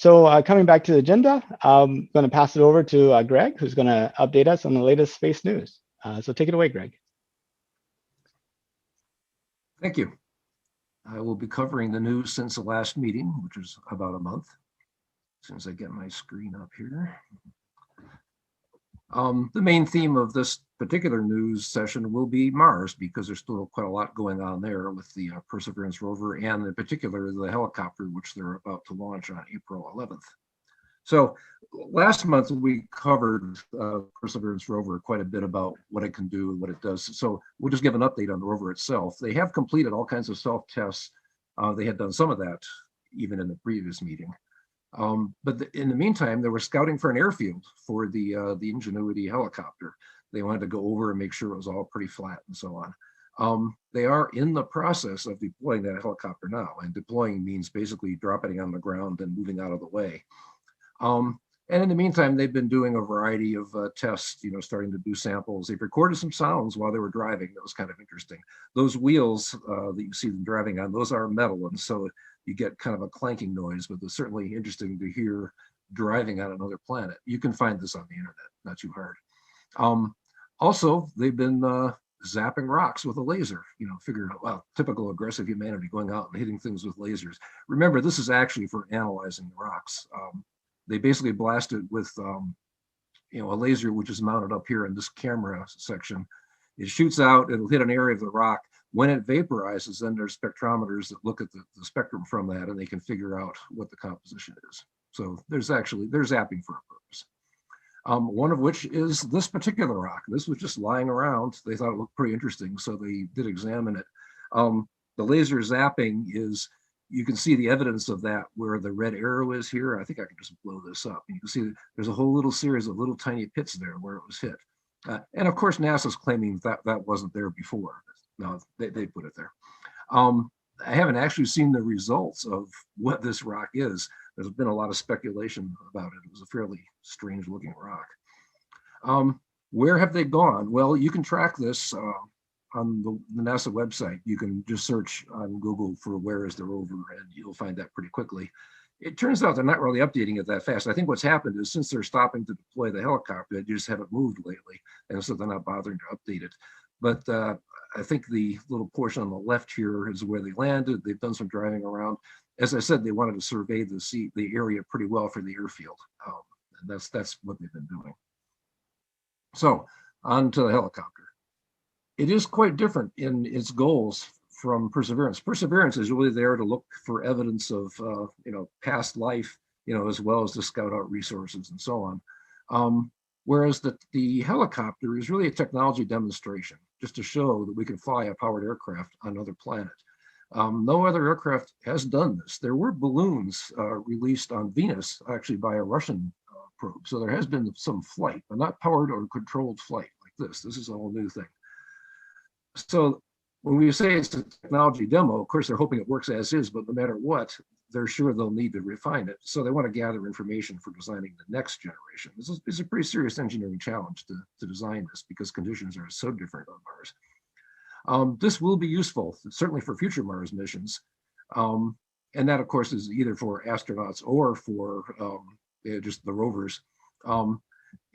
So coming back to the agenda, I'm going to pass it over to Greg, who's going to update us on the latest space news. So take it away, Greg. Thank you. I will be covering the news since the last meeting, which was about a month. As soon as I get my screen up here. The main theme of this particular news session will be Mars, because there's still quite a lot going on there with the Perseverance rover, and in particular the helicopter, which they're about to launch on April 11th. So last month we covered Perseverance rover quite a bit about what it can do and what it does. So we'll just give an update on the rover itself. They have completed all kinds of self-tests. They had done some of that even in the previous meeting. But in the meantime, they were scouting for an airfield for the Ingenuity helicopter. They wanted to go over and make sure it was all pretty flat and so on. They are in the process of deploying that helicopter now, and deploying means basically dropping it on the ground and moving out of the way. And in the meantime, they've been doing a variety of tests, starting to do samples. They've recorded some sounds while they were driving. That was kind of interesting. Those wheels that you see them driving on, those are metal, and so you get kind of a clanking noise, but it's certainly interesting to hear driving on another planet. You can find this on the internet, not too hard. Also, they've been zapping rocks with a laser, figuring out, well, typical aggressive humanity going out and hitting things with lasers. Remember, this is actually for analyzing the rocks. They basically blast it with, a laser, which is mounted up here in this camera section. It shoots out, it'll hit an area of the rock. When it vaporizes, then there's spectrometers that look at the spectrum from that, and they can figure out what the composition is. So there's zapping for a purpose. One of which is this particular rock. This was just lying around. They thought it looked pretty interesting, so they did examine it. The laser zapping is, you can see the evidence of that where the red arrow is here. I think I can just blow this up. You can see there's a whole little series of little tiny pits there where it was hit. And of course, NASA's claiming that that wasn't there before. No, they put it there. I haven't actually seen the results of what this rock is. There's been a lot of speculation about it. It was a fairly strange looking rock. Where have they gone? Well, you can track this on the NASA website. You can just search on Google for where is the rover, and you'll find that pretty quickly. It turns out they're not really updating it that fast. I think what's happened is, since they're stopping to deploy the helicopter, they just haven't moved lately, and so they're not bothering to update it. But I think the little portion on the left here is where they landed. They've done some driving around. As I said, they wanted to survey the area pretty well for the airfield. And that's what they've been doing. So on to the helicopter. It is quite different in its goals from Perseverance. Perseverance is really there to look for evidence of past life, as well as to scout out resources and so on. Whereas the helicopter is really a technology demonstration, just to show that we can fly a powered aircraft on another planet. No other aircraft has done this. There were balloons released on Venus, actually by a Russian probe. So there has been some flight, but not powered or controlled flight like this. This is a whole new thing. So when we say it's a technology demo, of course, they're hoping it works as is, but no matter what, they're sure they'll need to refine it. So they want to gather information for designing the next generation. This is a pretty serious engineering challenge to design this, because conditions are so different on Mars. This will be useful, certainly for future Mars missions. And that, of course, is either for astronauts or for just the rovers.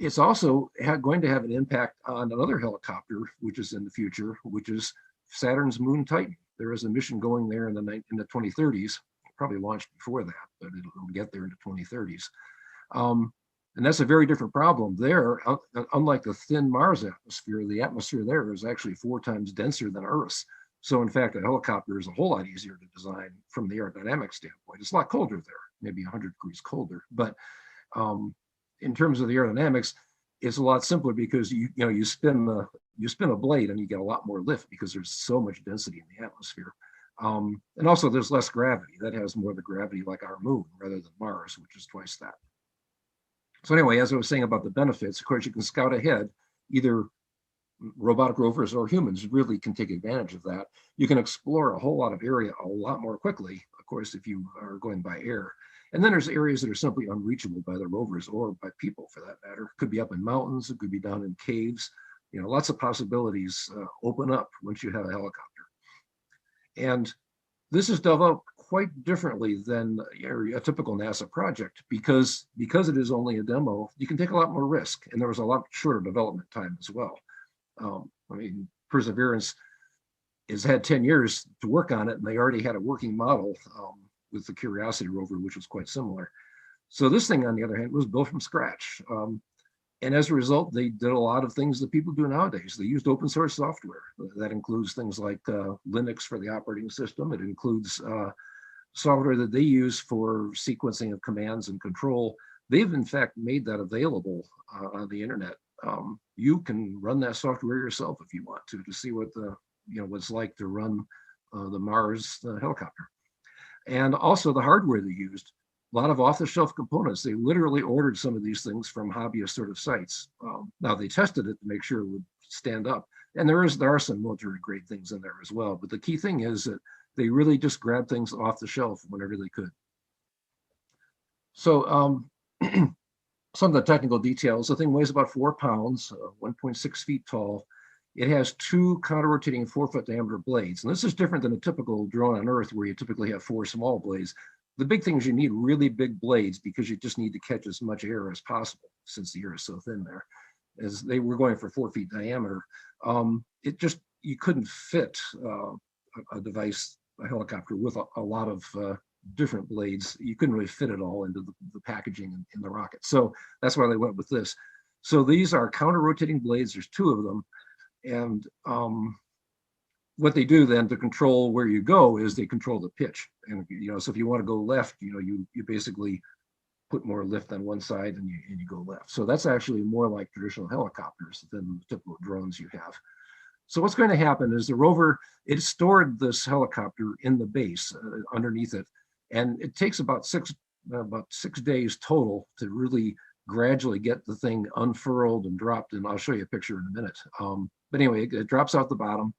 It's also going to have an impact on another helicopter, which is in the future, which is Saturn's moon Titan. There is a mission going there in the 2030s, probably launched before that, but it'll get there in the 2030s. And that's a very different problem there. Unlike the thin Mars atmosphere, the atmosphere there is actually 4 times denser than Earth's. So in fact, a helicopter is a whole lot easier to design from the aerodynamic standpoint. It's a lot colder there, maybe 100 degrees colder. But in terms of the aerodynamics, it's a lot simpler, because you spin a blade and you get a lot more lift because there's so much density in the atmosphere. And also there's less gravity. That has more of the gravity like our moon rather than Mars, which is twice that. So anyway, as I was saying about the benefits, of course, you can scout ahead. Either robotic rovers or humans really can take advantage of that. You can explore a whole lot of area a lot more quickly, of course, if you are going by air. And then there's areas that are simply unreachable by the rovers or by people, for that matter. It could be up in mountains, it could be down in caves. Lots of possibilities open up once you have a helicopter. And this is developed quite differently than a typical NASA project because it is only a demo. You can take a lot more risk, and there was a lot shorter development time as well. I mean, Perseverance has had 10 years to work on it, and they already had a working model with the Curiosity rover, which was quite similar. So this thing, on the other hand, was built from scratch. And as a result, they did a lot of things that people do nowadays. They used open source software. That includes things like Linux for the operating system. It includes software that they use for sequencing of commands and control. They've in fact made that available on the internet. You can run that software yourself if you want to see what what's like to run the Mars helicopter. And also the hardware they used. A lot of off-the-shelf components. They literally ordered some of these things from hobbyist sort of sites. Now they tested it to make sure it would stand up. And there are some military-grade things in there as well. But the key thing is that they really just grabbed things off the shelf whenever they could. So some of the technical details. The thing weighs about 4 pounds, 1.6 feet tall. It has 2 counter-rotating 4-foot diameter blades. And this is different than a typical drone on Earth where you typically have 4 small blades. The big thing is you need really big blades because you just need to catch as much air as possible since the air is so thin there. As they were going for 4 feet diameter, you couldn't fit a device, a helicopter with a lot of different blades. You couldn't really fit it all into the packaging in the rocket. So that's why they went with this. So these are counter-rotating blades. There's 2 of them. And what they do then to control where you go is they control the pitch. And so if you want to go left, you basically put more lift on one side and you go left. So that's actually more like traditional helicopters than the typical drones you have. So what's going to happen is the rover, it stored this helicopter in the base underneath it, and it takes about six days total to really gradually get the thing unfurled and dropped. And I'll show you a picture in a minute. But anyway, it drops out the bottom.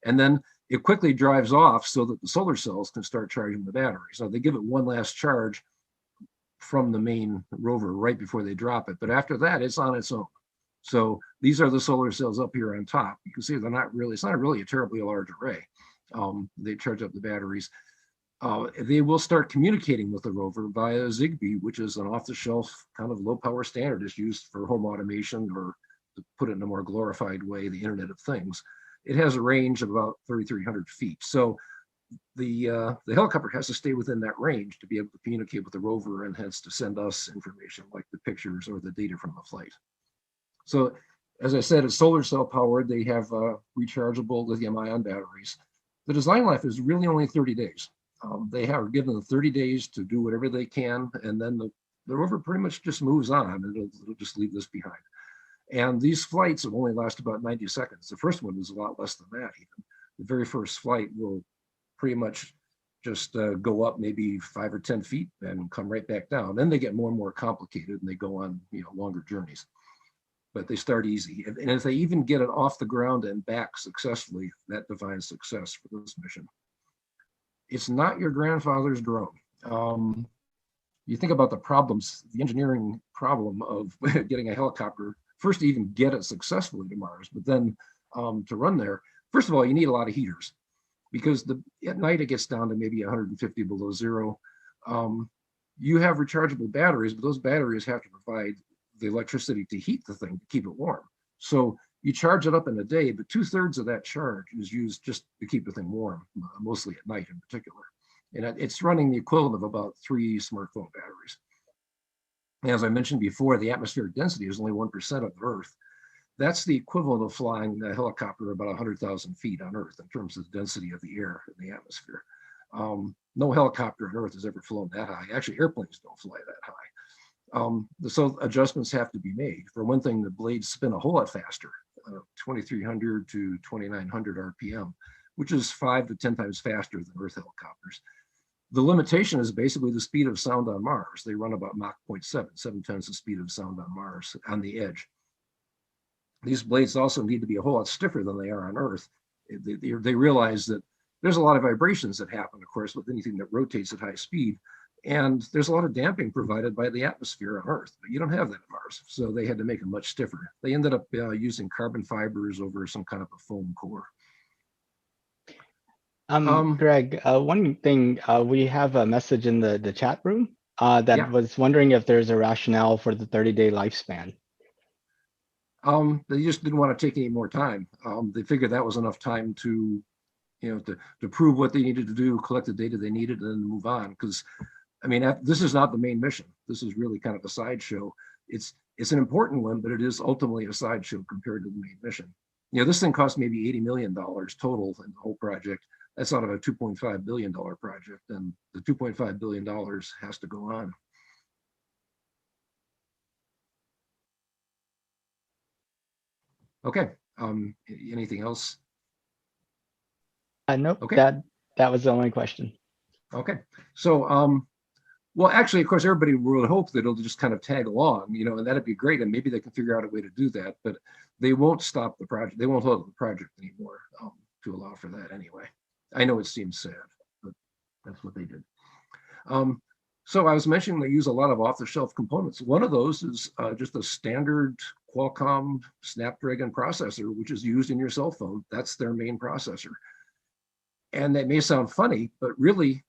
And then it quickly drives off so that the solar cells can start charging the batteries. So they give it one last charge from the main rover right before they drop it. But after that, it's on its own. So these are the solar cells up here on top. You can see it's not really a terribly large array. They charge up the batteries. They will start communicating with the rover via Zigbee, which is an off-the-shelf kind of low-power standard. It's used for home automation, or to put it in a more glorified way, the Internet of Things. It has a range of about 3,300 feet. So the helicopter has to stay within that range to be able to communicate with the rover and hence to send us information like the pictures or the data from the flight. So as I said, it's solar cell powered. They have rechargeable lithium-ion batteries. The design life is really only 30 days. They are given 30 days to do whatever they can, and then the rover pretty much just moves on, and it'll just leave this behind. And these flights will only last about 90 seconds. The first one was a lot less than that even. The very first flight will pretty much just go up maybe 5 or 10 feet and come right back down. Then they get more and more complicated and they go on longer journeys. But they start easy. And if they even get it off the ground and back successfully, that defines success for this mission. It's not your grandfather's drone. You think about the problems, the engineering problem of getting a helicopter, first to even get it successfully to Mars, but then to run there. First of all, you need a lot of heaters because at night it gets down to maybe 150 below zero. You have rechargeable batteries, but those batteries have to provide the electricity to heat the thing to keep it warm. So you charge it up in a day, but 2/3 of that charge is used just to keep the thing warm, mostly at night in particular. And it's running the equivalent of about 3 smartphone batteries. As I mentioned before, the atmospheric density is only 1% of Earth. That's the equivalent of flying a helicopter about 100,000 feet on Earth in terms of the density of the air in the atmosphere. No helicopter on Earth has ever flown that high. Actually, airplanes don't fly that high. So adjustments have to be made. For one thing, the blades spin a whole lot faster, 2,300 to 2,900 RPM, which is 5 to 10 times faster than Earth helicopters. The limitation is basically the speed of sound on Mars. They run about Mach 0.7, 7 times the speed of sound on Mars on the edge. These blades also need to be a whole lot stiffer than they are on Earth. They realize that there's a lot of vibrations that happen, of course, with anything that rotates at high speed. And there's a lot of damping provided by the atmosphere on Earth, but you don't have that on Mars. So they had to make them much stiffer. They ended up using carbon fibers over some kind of a foam core. Um, Greg, one thing, we have a message in the chat room that yeah, was wondering if there's a rationale for the 30-day lifespan. they just didn't want to take any more time. They figured that was enough time to, to prove what they needed to do, collect the data they needed, and then move on. Because I mean, this is not the main mission. This is really kind of a sideshow. It's an important one, but it is ultimately a sideshow compared to the main mission. This thing cost maybe $80 million total in the whole project. That's out of a $2.5 billion project, and the $2.5 billion has to go on. Okay. Anything else? Nope, Okay. that was the only question. Okay. So, well, actually, of course, everybody would hope that it'll just kind of tag along, and that'd be great. And maybe they can figure out a way to do that, but they won't stop the project. They won't hold the project anymore to allow for that anyway. I know it seems sad, but that's what they did. So I was mentioning they use a lot of off-the-shelf components. One of those is just a standard Qualcomm Snapdragon processor, which is used in your cell phone. That's their main processor. And that may sound funny, but really,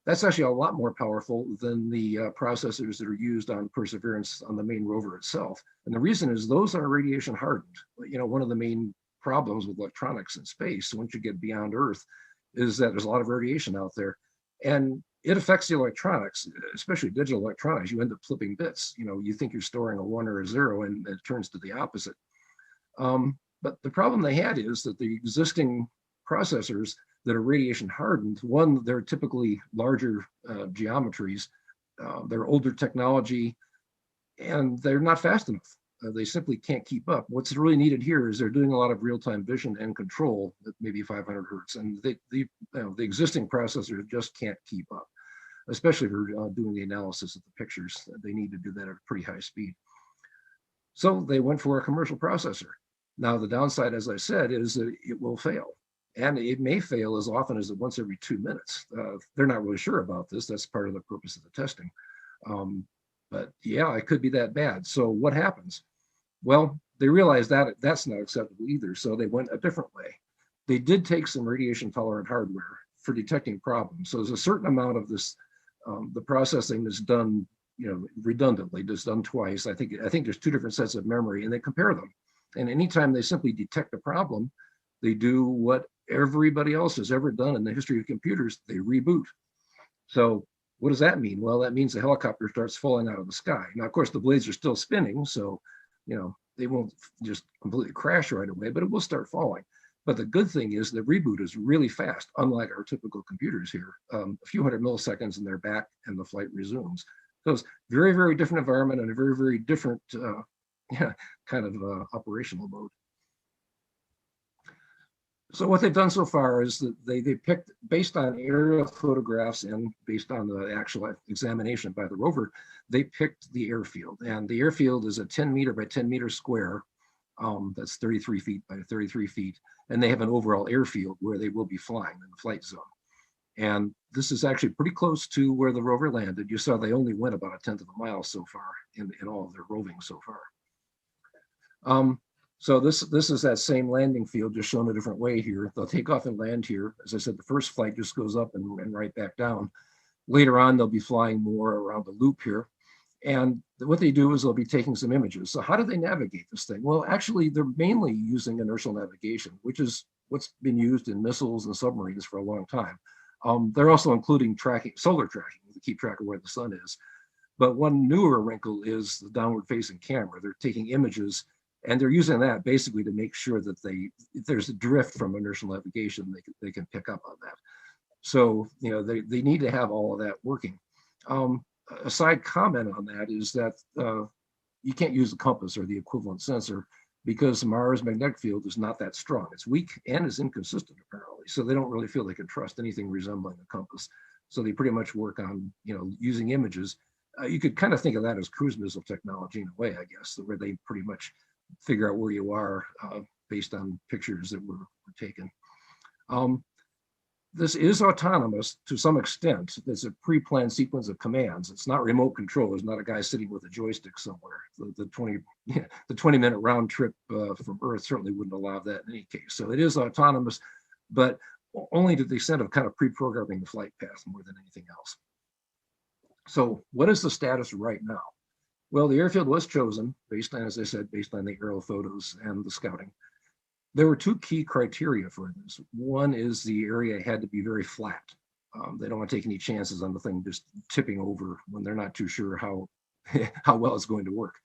that's actually a lot more powerful than the processors that are used on Perseverance on the main rover itself. And the reason is those are radiation hardened. One of the main problems with electronics in space, once you get beyond Earth, is that there's a lot of radiation out there. And it affects the electronics, especially digital electronics. You end up flipping bits. You think you're storing a 1 or a 0, and it turns to the opposite. But the problem they had is that the existing processors that are radiation hardened, one, they're typically larger geometries, they're older technology, and they're not fast enough. They simply can't keep up. What's really needed here is they're doing a lot of real-time vision and control at maybe 500 hertz, and the existing processors just can't keep up, especially for doing the analysis of the pictures. They need to do that at a pretty high speed. So they went for a commercial processor. Now, the downside, as I said, is that it will fail. And it may fail as often as once every 2 minutes. They're not really sure about this. That's part of the purpose of the testing. But yeah, it could be that bad. So what happens? Well, they realized that that's not acceptable either. So they went a different way. They did take some radiation tolerant hardware for detecting problems. So there's a certain amount of this, the processing that's done, redundantly, just done twice. I think there's 2 different sets of memory, and they compare them. And anytime they simply detect a problem, they do what everybody else has ever done in the history of computers. They reboot. So what does that mean? Well, that means the helicopter starts falling out of the sky. Now, of course, the blades are still spinning, so they won't just completely crash right away, but it will start falling. But the good thing is the reboot is really fast, unlike our typical computers here. A few hundred milliseconds and they're back and the flight resumes. So it's very, very different environment and a very, very different kind of operational mode. So what they've done so far is that they picked, based on aerial photographs and based on the actual examination by the rover, they picked the airfield. And the airfield is a 10 meter by 10 meter square. That's 33 feet by 33 feet. And they have an overall airfield where they will be flying in the flight zone. And this is actually pretty close to where the rover landed. You saw they only went about 1/10 of a mile so far in all of their roving so far. So this is that same landing field, just shown a different way here. They'll take off and land here. As I said, the first flight just goes up and right back down. Later on, they'll be flying more around the loop here. And what they do is they'll be taking some images. So how do they navigate this thing? Well, actually, they're mainly using inertial navigation, which is what's been used in missiles and submarines for a long time. They're also including solar tracking to keep track of where the sun is. But one newer wrinkle is the downward facing camera. They're taking images and they're using that basically to make sure that if there's a drift from inertial navigation, they can pick up on that. So, they need to have all of that working. A side comment on that is that you can't use the compass or the equivalent sensor because Mars' magnetic field is not that strong. It's weak and is inconsistent, apparently. So they don't really feel they can trust anything resembling a compass. So they pretty much work on, using images. You could kind of think of that as cruise missile technology in a way, I guess, where they pretty much figure out where you are based on pictures that were taken. This is autonomous to some extent. There's a pre-planned sequence of commands. It's not remote control. There's not a guy sitting with a joystick somewhere. The 20-minute round trip from Earth certainly wouldn't allow that in any case. So it is autonomous, but only to the extent of kind of pre-programming the flight path more than anything else. So what is the status right now? Well, the airfield was chosen based on, as I said, based on the aerial photos and the scouting. There were two key criteria for this. One is the area had to be very flat. They don't want to take any chances on the thing just tipping over when they're not too sure how well it's going to work.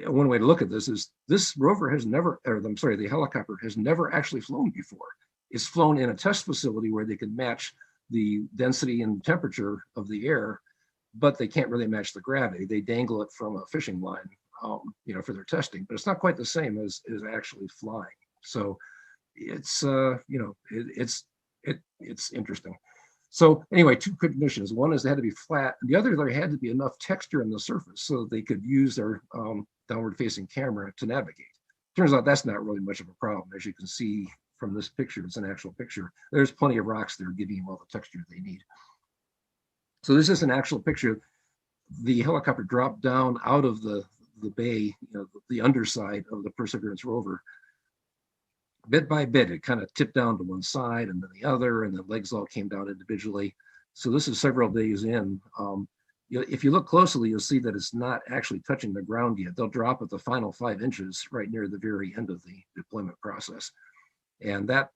One way to look at this is this rover has never, or I'm sorry, the helicopter has never actually flown before. It's flown in a test facility where they can match the density and temperature of the air, but they can't really match the gravity. They dangle it from a fishing line, for their testing, but it's not quite the same as actually flying. So it's, it's interesting. So anyway, two conditions. One is they had to be flat, and the other, there had to be enough texture in the surface so that they could use their downward facing camera to navigate. Turns out that's not really much of a problem. As you can see from this picture, it's an actual picture. There's plenty of rocks that are giving them all the texture they need. So this is an actual picture. The helicopter dropped down out of the bay, the underside of the Perseverance rover. Bit by bit, it kind of tipped down to one side and then the other, and the legs all came down individually. So this is several days in. If you look closely, you'll see that it's not actually touching the ground yet. They'll drop at the final 5 inches right near the very end of the deployment process. And that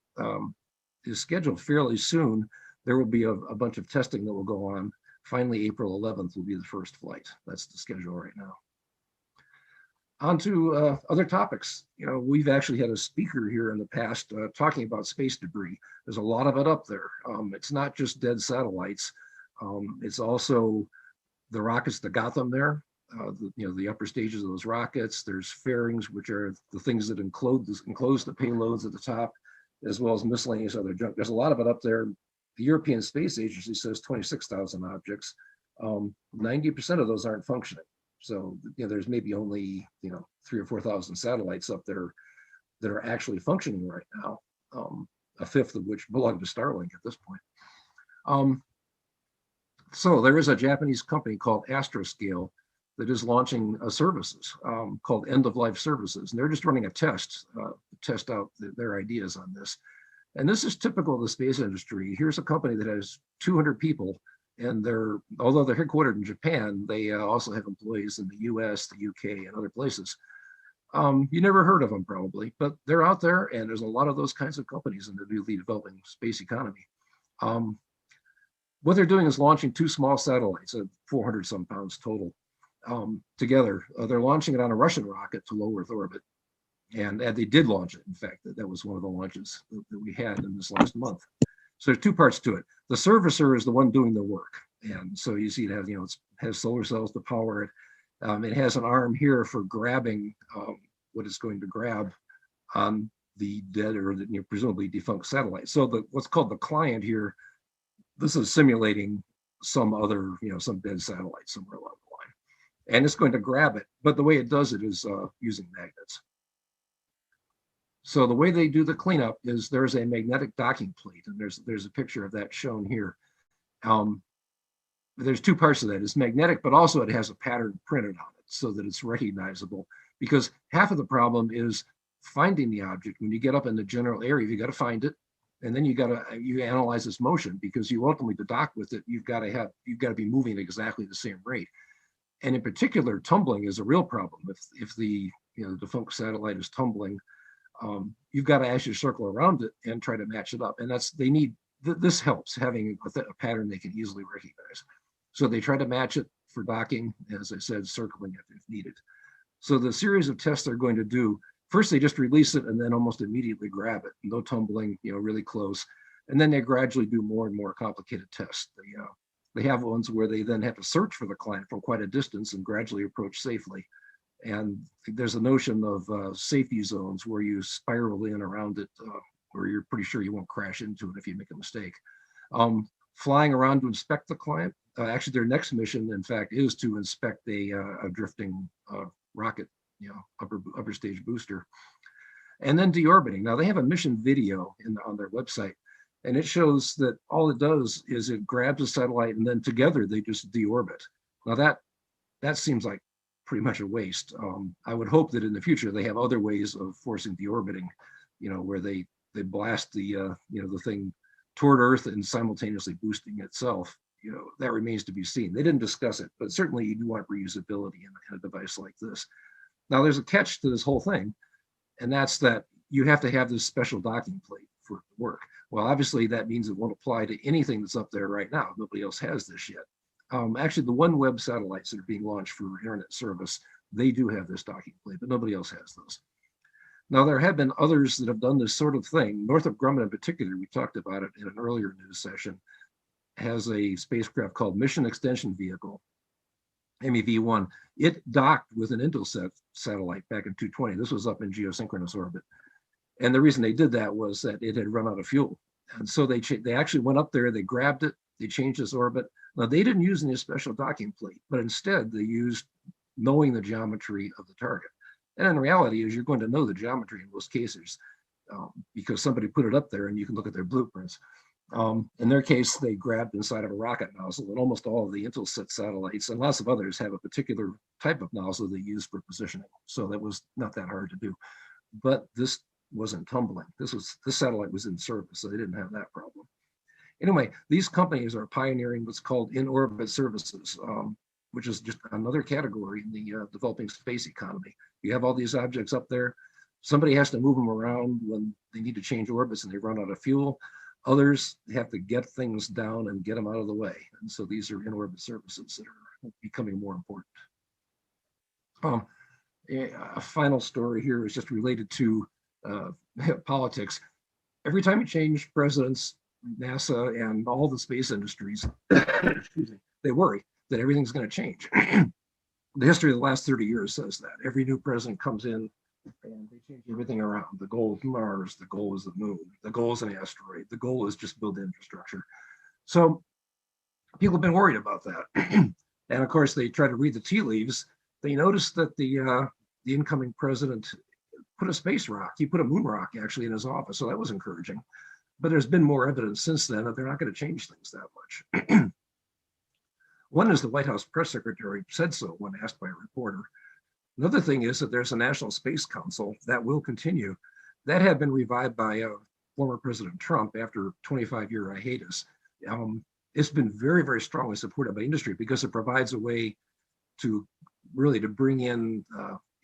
is scheduled fairly soon. There will be a bunch of testing that will go on. Finally, April 11th will be the first flight. That's the schedule right now. On to other topics. We've actually had a speaker here in the past talking about space debris. There's a lot of it up there. It's not just dead satellites. It's also the rockets that got them there. The upper stages of those rockets. There's fairings, which are the things that enclose the payloads at the top, as well as miscellaneous other junk. There's a lot of it up there. The European Space Agency says 26,000 objects. 90% of those aren't functioning. So there's maybe only 3,000 or 4,000 satellites up there that are actually functioning right now. A fifth of which belong to Starlink at this point. So there is a Japanese company called Astroscale that is launching services called end-of-life services, and they're just running a test to test out their ideas on this. And this is typical of the space industry. Here's a company that has 200 people. And although they're headquartered in Japan, they also have employees in the US, the UK, and other places. You never heard of them probably, but they're out there, and there's a lot of those kinds of companies in the newly developing space economy. What they're doing is launching 2 small satellites of 400 some pounds total together. They're launching it on a Russian rocket to low Earth orbit. And they did launch it. In fact, that was one of the launches that we had in this last month. So there's 2 parts to it. The servicer is the one doing the work. And so you see it has, it has solar cells to power it. It has an arm here for grabbing what it's going to grab on the dead or the, presumably defunct satellite. So what's called the client here, this is simulating some other, some dead satellite somewhere along the line. And it's going to grab it. But the way it does it is using magnets. So the way they do the cleanup is there's a magnetic docking plate, and there's a picture of that shown here. There's 2 parts of that. It's magnetic, but also it has a pattern printed on it so that it's recognizable, because half of the problem is finding the object. When you get up in the general area, you got to find it, and then you analyze its motion, because you ultimately, to dock with it, you've got to be moving at exactly the same rate. And in particular, tumbling is a real problem. If the defunct satellite is tumbling, you've got to actually circle around it and try to match it up. And this helps, having a pattern they can easily recognize. So they try to match it for docking, as I said, circling it if needed. So the series of tests they're going to do, first they just release it and then almost immediately grab it. No tumbling, really close. And then they gradually do more and more complicated tests. They have ones where they then have to search for the client from quite a distance and gradually approach safely. And there's a notion of safety zones where you spiral in around it, where you're pretty sure you won't crash into it if you make a mistake. Flying around to inspect the client. Actually, their next mission, in fact, is to inspect a drifting rocket, upper stage booster. And then deorbiting. Now, they have a mission video on their website, and it shows that all it does is it grabs a satellite, and then together they just deorbit. Now, that seems like pretty much a waste. I would hope that in the future they have other ways of forcing deorbiting, where they blast the thing toward Earth and simultaneously boosting itself, that remains to be seen. They didn't discuss it, but certainly you do want reusability in a device like this. Now, there's a catch to this whole thing, and that's that you have to have this special docking plate for it to work. Well, obviously, that means it won't apply to anything that's up there right now. Nobody else has this yet. Actually, the OneWeb satellites that are being launched for internet service, they do have this docking plate, but nobody else has those. Now, there have been others that have done this sort of thing. Northrop Grumman in particular, we talked about it in an earlier news session, has a spacecraft called Mission Extension Vehicle, MEV-1. It docked with an Intelsat satellite back in 2020. This was up in geosynchronous orbit. And the reason they did that was that it had run out of fuel. And so they actually went up there, they grabbed it, they changed its orbit. Now, they didn't use any special docking plate, but instead they used knowing the geometry of the target. And in reality, is you're going to know the geometry in most cases because somebody put it up there and you can look at their blueprints. In their case, they grabbed inside of a rocket nozzle, and almost all of the Intelsat satellites and lots of others have a particular type of nozzle they use for positioning. So that was not that hard to do. But this wasn't tumbling. This satellite was in service, so they didn't have that problem. Anyway, these companies are pioneering what's called in-orbit services, which is just another category in the developing space economy. You have all these objects up there. Somebody has to move them around when they need to change orbits and they run out of fuel. Others have to get things down and get them out of the way. And so these are in-orbit services that are becoming more important. A final story here is just related to politics. Every time you change presidents, NASA and all the space industries, excuse me, they worry that everything's going to change. The history of the last 30 years says that. Every new president comes in and they change everything around. The goal is Mars, the goal is the moon, the goal is an asteroid, the goal is just build infrastructure. So people have been worried about that. And of course, they try to read the tea leaves. They noticed that the incoming president put a space rock. He put a moon rock actually in his office. So that was encouraging. But there's been more evidence since then that they're not going to change things that much. One is the White House press secretary said so when asked by a reporter. Another thing is that there's a National Space Council that will continue. That had been revived by former President Trump after a 25-year hiatus. It's been very, very strongly supported by industry because it provides a way to really to bring in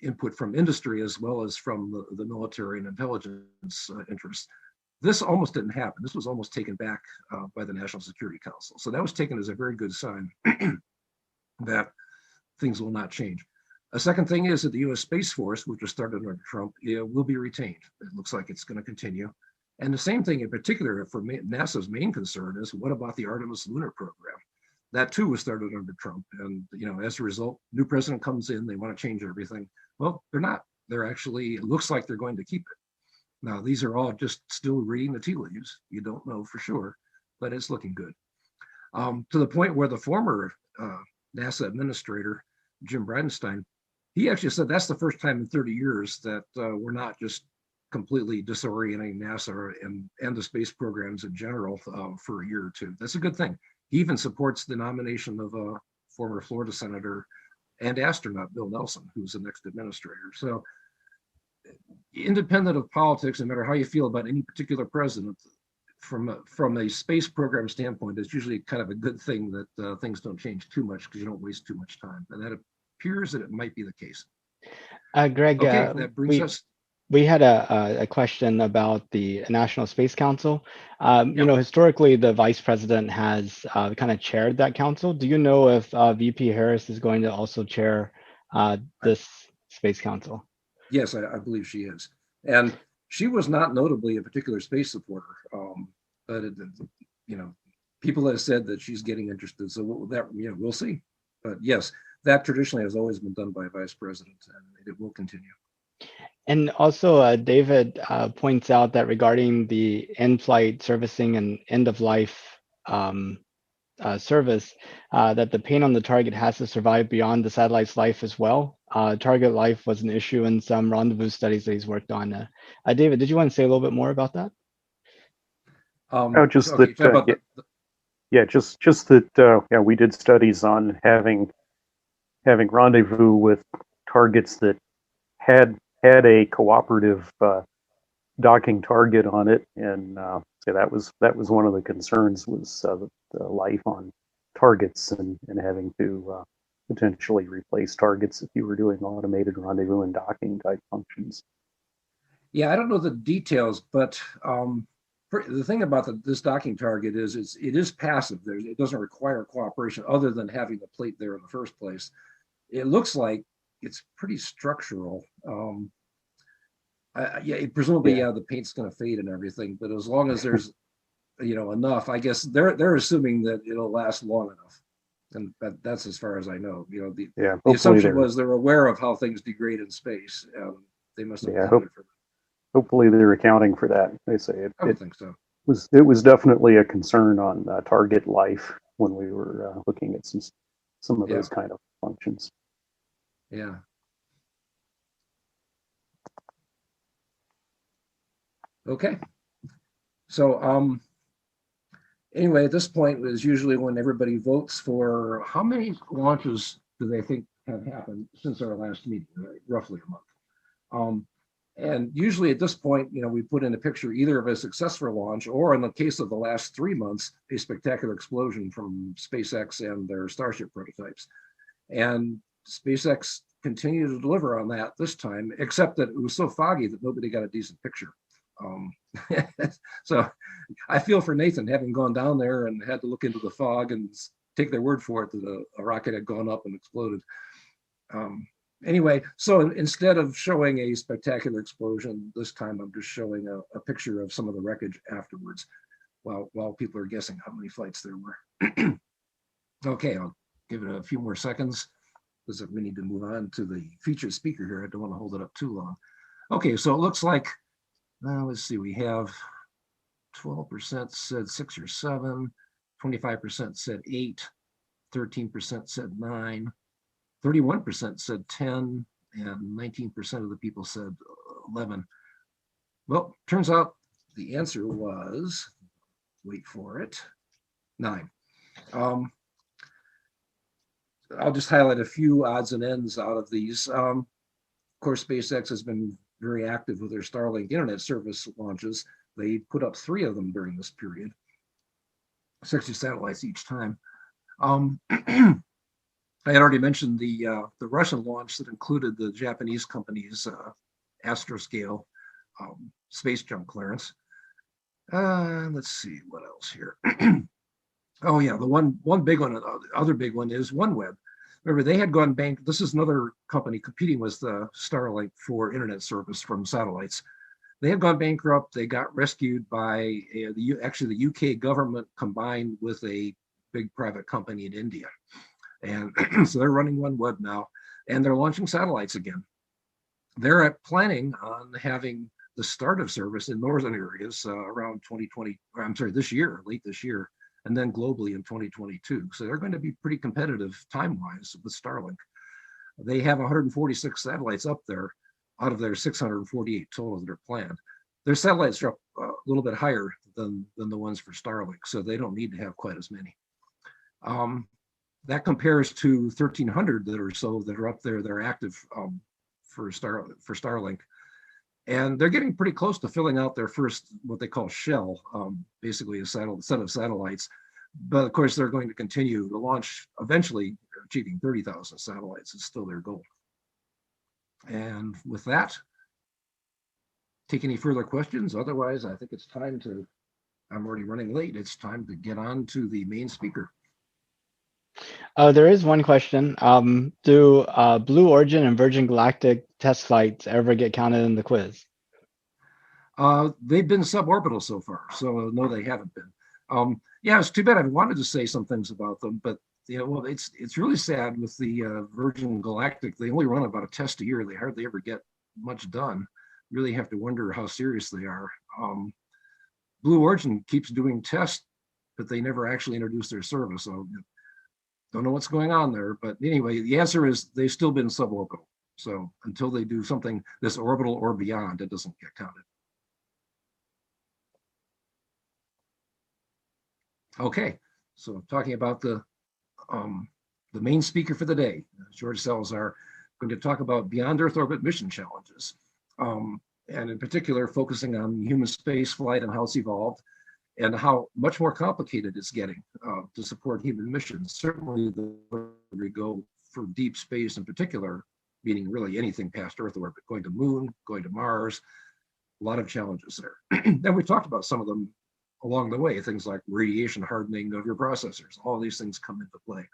input from industry as well as from the military and intelligence interests. This almost didn't happen. This was almost taken back by the National Security Council. So that was taken as a very good sign that things will not change. A second thing is that the U.S. Space Force, which was started under Trump, will be retained. It looks like it's going to continue. And the same thing in particular for NASA's main concern is what about the Artemis lunar program? That too was started under Trump. And as a result, new president comes in, they want to change everything. Well, they're not. They're actually, it looks like they're going to keep it. Now, these are all just still reading the tea leaves. You don't know for sure, but it's looking good. To the point where the former NASA administrator, Jim Bridenstine, he actually said that's the first time in 30 years that we're not just completely disorienting NASA and the space programs in general for a year or two. That's a good thing. He even supports the nomination of a former Florida senator and astronaut, Bill Nelson, who's the next administrator. So independent of politics, no matter how you feel about any particular president, from a space program standpoint, it's usually kind of a good thing that things don't change too much because you don't waste too much time. And that appears that it might be the case. Greg, okay, that brings us. We had a question about the National Space Council. Historically, the vice president has kind of chaired that council. Do you know if VP Harris is going to also chair this Space Council? Yes, I believe she is. And she was not notably a particular space supporter. But people have said that she's getting interested. So we'll see. But yes, that traditionally has always been done by a vice president, and it will continue. And also, David points out that regarding the in-flight servicing and end-of-life service, that the pain on the target has to survive beyond the satellite's life as well. Target life was an issue in some rendezvous studies that he's worked on. David, did you want to say a little bit more about that? Just that we did studies on having rendezvous with targets that had a cooperative docking target on it, and Yeah, that was one of the concerns, was the life on targets, and having to potentially replace targets if you were doing automated rendezvous and docking type functions. Yeah, I don't know the details, but the thing about this docking target is it is passive. It doesn't require cooperation other than having the plate there in the first place. It looks like it's pretty structural. Yeah, presumably, yeah, the paint's going to fade and everything, but as long as there's enough, I guess they're assuming that it'll last long enough, and that's as far as I know. The assumption was they're aware of how things degrade in space. They must have accounted for that. Hopefully they're accounting for that. They say I would think so. It was definitely a concern on target life when we were looking at some of those kind of functions. Yeah. Okay. So anyway, at this point is usually when everybody votes for how many launches do they think have happened since our last meeting, right? Roughly a month. And usually at this point, we put in a picture either of a successful launch, or in the case of the last 3 months, a spectacular explosion from SpaceX and their Starship prototypes. And SpaceX continued to deliver on that this time, except that it was so foggy that nobody got a decent picture. So I feel for Nathan, having gone down there and had to look into the fog and take their word for it that a rocket had gone up and exploded. Anyway, so instead of showing a spectacular explosion this time, I'm just showing a picture of some of the wreckage afterwards, while people are guessing how many flights there were. Okay, I'll give it a few more seconds because we need to move on to the featured speaker here. I don't want to hold it up too long. Okay, so it looks like, let's see, we have 12% said 6 or 7, 25% said 8, 13% said 9, 31% said 10, and 19% of the people said 11. Well, turns out the answer was, wait for it, 9. I'll just highlight a few odds and ends out of these. Of course, SpaceX has been very active with their Starlink internet service launches. They put up 3 of them during this period, 60 satellites each time. I had already mentioned the Russian launch that included the Japanese company's Astroscale space jump clearance. Let's see what else here. Oh yeah, the one big one, the other big one is OneWeb. Remember, they had gone bankrupt. This is another company competing with Starlink for internet service from satellites. They had gone bankrupt. They got rescued by the UK government combined with a big private company in India. And so they're running OneWeb now, and they're launching satellites again. They're planning on having the start of service in northern areas around 2020, this year, late this year, and then globally in 2022. So they're going to be pretty competitive time-wise with Starlink. They have 146 satellites up there out of their 648 total that are planned. Their satellites are up a little bit higher than the ones for Starlink, so they don't need to have quite as many. That compares to 1,300 that are up there that are active for Starlink. And they're getting pretty close to filling out their first, what they call shell, basically a set of satellites. But of course, they're going to continue to launch, eventually achieving 30,000 satellites is still their goal. And with that, take any further questions. Otherwise, I think it's time to, I'm already running late. It's time to get on to the main speaker. There is one question. Do Blue Origin and Virgin Galactic test flights ever get counted in the quiz? They've been suborbital so far, so no, they haven't been. Yeah, it's too bad. I wanted to say some things about them, but well, it's really sad with the Virgin Galactic. They only run about a test a year. They hardly ever get much done. Really have to wonder how serious they are. Blue Origin keeps doing tests, but they never actually introduce their service. So don't know what's going on there, but anyway, the answer is they've still been suborbital. So until they do something this orbital or beyond, it doesn't get counted. Okay, so talking about the main speaker for the day, George Salazar, going to talk about beyond Earth orbit mission challenges, and in particular focusing on human space flight and how it's evolved, and how much more complicated it's getting to support human missions. Certainly, we go for deep space in particular, meaning really anything past Earth orbit, going to Moon, going to Mars, a lot of challenges there. And we talked about some of them along the way, things like radiation hardening of your processors. All these things come into play.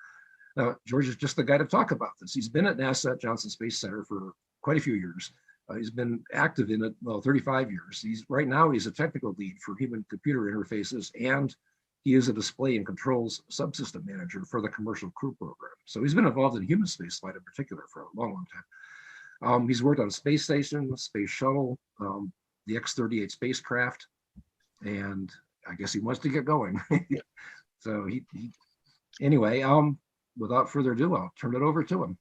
Now, George is just the guy to talk about this. He's been at NASA at Johnson Space Center for quite a few years. He's been active in it, well, 35 years. Right now, he's a technical lead for human-computer interfaces, and he is a display and controls subsystem manager for the Commercial Crew Program. So he's been involved in human spaceflight in particular for a long, long time. He's worked on space station, space shuttle, the X-38 spacecraft, and I guess he wants to get going. So anyway, without further ado, I'll turn it over to him.